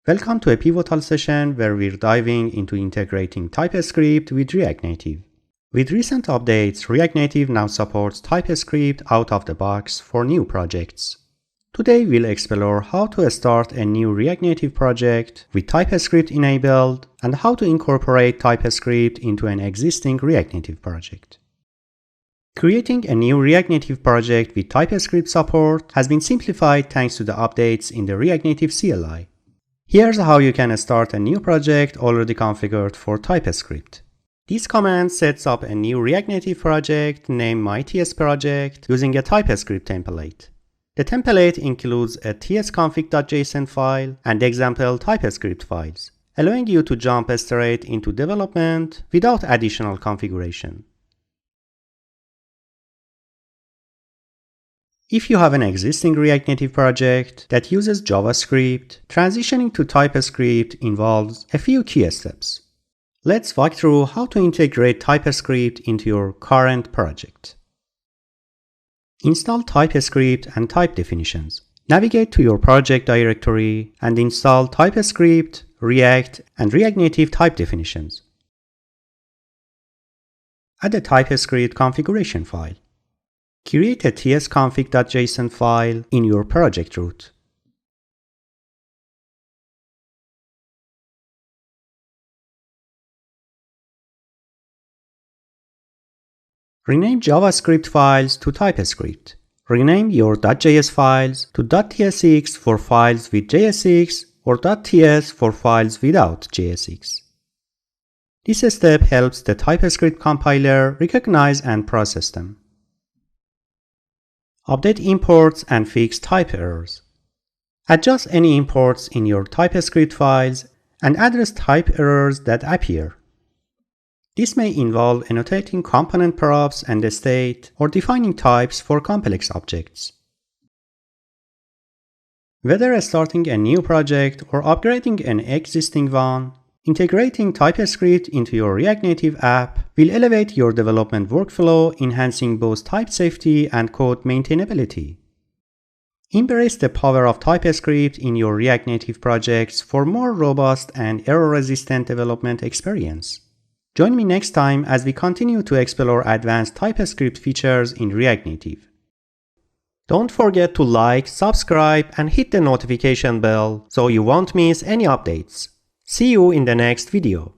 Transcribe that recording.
Welcome to a pivotal session where we're diving into integrating TypeScript with React Native. With recent updates, React Native now supports TypeScript out of the box for new projects. Today we'll explore how to start a new React Native project with TypeScript enabled and how to incorporate TypeScript into an existing React Native project. Creating a new React Native project with TypeScript support has been simplified thanks to the updates in the React Native CLI. Here's how you can start a new project already configured for TypeScript. This command sets up a new React Native project named myTSProject using a TypeScript template. The template includes a tsconfig.json file and example TypeScript files, allowing you to jump straight into development without additional configuration. If you have an existing React Native project that uses JavaScript, transitioning to TypeScript involves a few key steps. Let's walk through how to integrate TypeScript into your current project. Install TypeScript and type definitions. Navigate to your project directory and install TypeScript, React, and React Native type definitions. Add a TypeScript configuration file. Create a tsconfig.json file in your project root. Rename JavaScript files to TypeScript. Rename your .js files to .tsx for files with JSX or .ts for files without JSX. This step helps the TypeScript compiler recognize and process them. Update imports and fix type errors. Adjust any imports in your TypeScript files and address type errors that appear. This may involve annotating component props and the state or defining types for complex objects. Whether starting a new project or upgrading an existing one, integrating TypeScript into your React Native app will elevate your development workflow, enhancing both type safety and code maintainability. Embrace the power of TypeScript in your React Native projects for more robust and error-resistant development experience. Join me next time as we continue to explore advanced TypeScript features in React Native. Don't forget to like, subscribe, and hit the notification bell so you won't miss any updates. See you in the next video.